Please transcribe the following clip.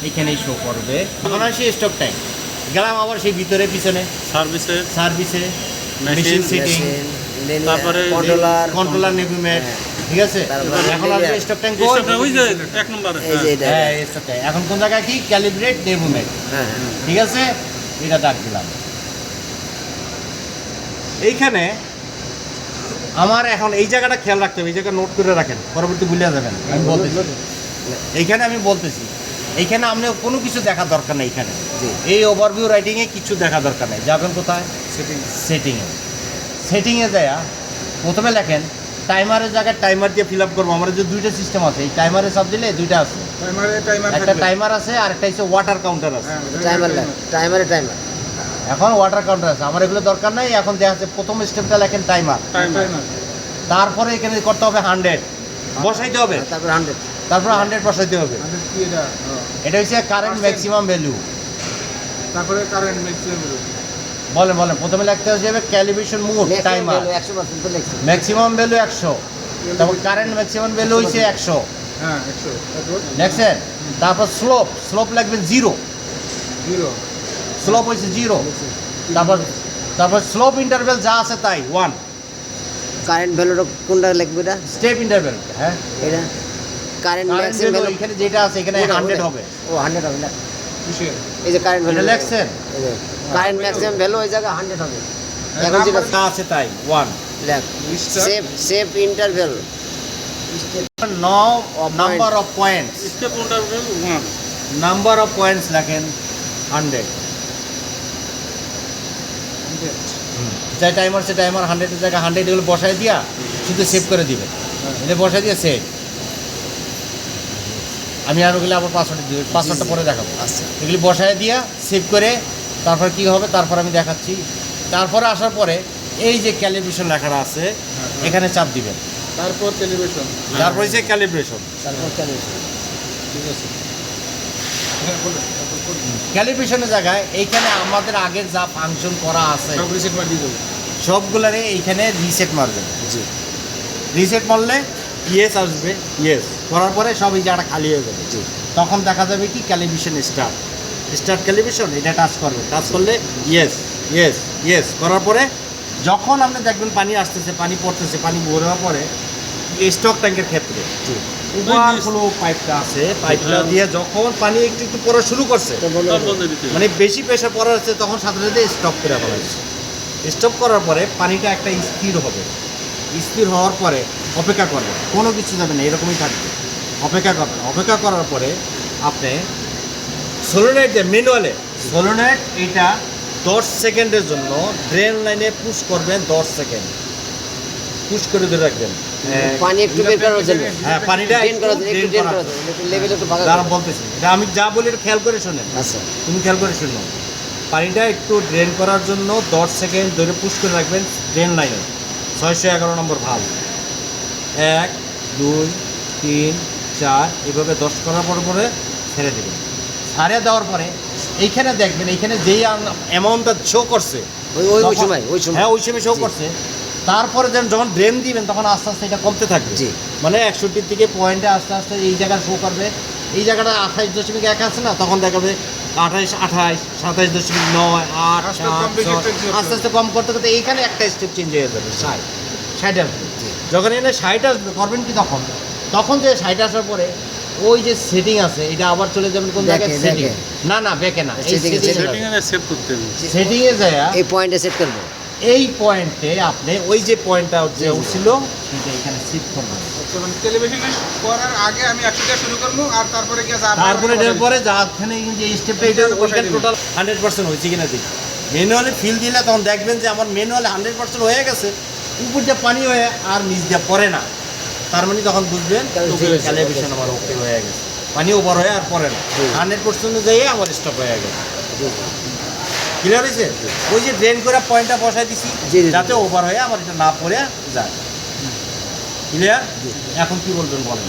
এখানেই শো করবে। এখন আসি স্টক টাইম, গেলাম আবার সেই ভিতরে পিছনে সার্ভিসে মেশিন সেটিং, তারপরে কন্ট্রোলার নেভিমেট, ঠিক আছে। এখন আসবে স্টক টাইম, ওই যে এক নম্বর, হ্যাঁ স্টক টাইম। এখন কোন জায়গায় কি ক্যালিব্রেট নেভিমেট, ঠিক আছে, এটা ডাক দিলাম। এইখানে আমার এখন এই জায়গাটা খেয়াল রাখতে হবে, এই জায়গা নোট করে রাখেন, পরবর্তী ভুলে যাবেন। আমি বলতেছি এইখানে, এইখানে আপনি কোনো কিছু দেখার দরকার নেই। এইখানে এই ওভারভিউ রাইটিংয়ে কিছু দেখা দরকার নেই। যাবেন কোথায়? সেটিংয়ে দেয়া প্রথমে লেখেন টাইমারের জায়গায় টাইমার দিয়ে ফিল আপ করবো। আমাদের যে দুইটা সিস্টেম আছে, এই টাইমারে সব দিলে দুইটা আছে, একটা টাইমার আছে আর একটা হচ্ছে ওয়াটার কাউন্টার আছে। টাইমার এখন ওয়াটার কাউন্টার আছে, আমার এগুলো দরকার নাই। এখন দেখা যাচ্ছে প্রথম স্টেপটা লেখেন টাইমার, তারপরে এখানে করতে হবে 100 বসাইতে হবে, তারপর 100 বসাইতে হবে। এটা হচ্ছে কারেন্ট ম্যাক্সিমাম ভ্যালু। তারপরে কারেন্ট ম্যাক্সিমাম ভ্যালু বলেন প্রথমে লিখতে হবে calibration mode timer, maximum value 100, তারপর কারেন্ট ম্যাক্সিমাম ভ্যালু হচ্ছে 100, হ্যাঁ 100, দেখছেন। তারপর স্লোপ লিখবেন 0, স্লোপ হচ্ছে 0। তারপর স্লোপ ইন্টারভ্যাল যা আছে তাই 1। কারেন্ট ভ্যালুটা কোনটা লিখবে? এটা স্টেপ ইন্টারভ্যাল, হ্যাঁ এটা কারেন্ট ম্যাক্সিমাম ভ্যালু এখানে যেটা আছে এখানে 100 হবে। ও 100 হবে না, এই যে কারেন্ট ভ্যালু লিখছেন, কারেন্ট ম্যাক্সিমাম ভ্যালু ওই জায়গা 100 হবে। এখন যেটা আছে তাই 1 লেখ। Save interval number of points, step interval 1, number of points লেখেন 100। যাই টাইমার সে টাইমার 100 এর জায়গায় 100 এগুলো বসাই দিয়া শুধু সেভ করে দিবেন। এটা বসাই দিয়ে সেভ। আমি আর ওগুলো আবার পাসওয়ার্ডটা পরে দেখাবো। আচ্ছা, এগুলি বসায় দিয়া সেভ করে তারপর কি হবে তারপর আমি দেখাচ্ছি। তারপরে আসার পরে এই যে ক্যালিব্রেশন লেখাটা আছে এখানে চাপ দিবেন, তারপর ক্যালিব্রেশন, তারপর হচ্ছে ক্যালিব্রেশন। ঠিক আছে। ক্যালিব্রেশনের জায়গায় এইখানে আমাদের আগের যা ফাংশন করা আছে সব রিসেট মার দিয়ে দেবো, সবগুলারে এইখানে রিসেট মারবেন। জি, রিসেট মারলে ইয়েস আসবে, ইয়েস করার পরে সব এই জায়গাটা খালি হয়ে যাবে। জি, তখন দেখা যাবে কি ক্যালিব্রেশন স্টার্ট ক্যালিব্রেশন, এটা টাচ করবে। টাচ করলে ইয়েস ইয়েস ইয়েস করার পরে যখন আপনি দেখবেন পানি আসতেছে, পানি পড়তেছে, পানি ভরার পরে স্টক ট্যাঙ্কের ক্ষেত্রে জি, ওভারফ্লো পাইপটা আছে, পাইপটা দিয়ে যখন পানি একটু পড়া শুরু করছে, মানে বেশি প্রেশার পড়া হচ্ছে, তখন সাথে সাথে স্টপ করে ফেলা হচ্ছে। স্টপ করার পরে পানিটা একটা স্থির হবে। স্থির হওয়ার পরে অপেক্ষা করবে, কোনো কিছু যাবে না, এরকমই থাকবে। অপেক্ষা করবেন। অপেক্ষা করার পরে আপনি সোলোনাইট দিয়ে ম্যানুয়ালে সোলোনাইট এটা 10 সেকেন্ডের জন্য ড্রেন লাইনে পুশ করবেন। 10 সেকেন্ড পুশ করে ধরে রাখবেন। পানি একটু বের করার জন্য। হ্যাঁ, পানিটা ড্রেন করার জন্য, একটু ড্রেন করার জন্য, লেভেল একটু ভাঙা। দাঁড়া বলতেছি, এটা আমি যা বলি এটা খেয়াল করে শোনেন। আচ্ছা, তুমি খেয়াল করে শুনো। পানিটা একটু ড্রেন করার জন্য 10 সেকেন্ড ধরে পুশ করে রাখবেন ড্রেন লাইনে। 611 নম্বর ভাল্ব, 1 2 3 4 এইভাবে 10 করার পরে ছেড়ে দেবেন। ছাড়ে দেওয়ার পরে এইখানে দেখবেন, এইখানে যেই অ্যামাউন্টটা শো করছে ওই সময় হ্যাঁ ওই সময় শো করছে। তারপরে যখন ড্রেন দিবেন তখন আস্তে আস্তে এটা কমতে থাকবে। জি, মানে 61 থেকে পয়েন্টে আস্তে আস্তে এই জায়গায় শো করবে। এই জায়গাটা 28.1 আছে না, তখন দেখাবে 28 27.9 8 আস্তে আস্তে কম করতে করতে এইখানে একটা স্টেপ চেঞ্জ হয়ে যাবে। 60 আসবে। যখন এখানে 60 আসবে করবেন কি তখন যে 60 আসার পরে ওই যে সেটিং আছে এটা আবার চলে যাবেন কোন জায়গায়? সেটিং না ব্যাকে না, এই সেটিংয়ে যায় এই পয়েন্টে সেট করব। এই পয়েন্টে আপনি ওই যে পয়েন্টটা যে ছিল সেটা এখানে শিফট করবেন। আচ্ছা, মানে ক্যালিব্রেশন করার আগে আমি 100 দিয়ে শুরু করব, আর তারপরে কি তারপরে এরপরে যাখানে যে স্টেপটা এটা ওইখানে টোটাল 100% হয়েছে কিনা দেখি। ম্যানুয়ালি ফিল দিলে তখন দেখবেন যে আমার ম্যানুয়ালি 100% হয়ে গেছে, উপর দিয়ে পানি হয়ে আর নিচ দিয়ে পড়ে না। তার মানে তখন বুঝবেন ক্যালিব্রেশন আমার ওকে হয়ে গেছে, পানি ওভার হয়ে আর পড়ে না। 100% যেয়ে আমার স্টপ হয়ে গেছে। ক্লিয়ার হয়েছে? ওই যে ড্রেন করে পয়েন্টটা বসাই দিছি যাতে ওভার হয়ে আমার এটা না পড়ে যায়। ক্লিয়ার? এখন কি বলবেন বলেন।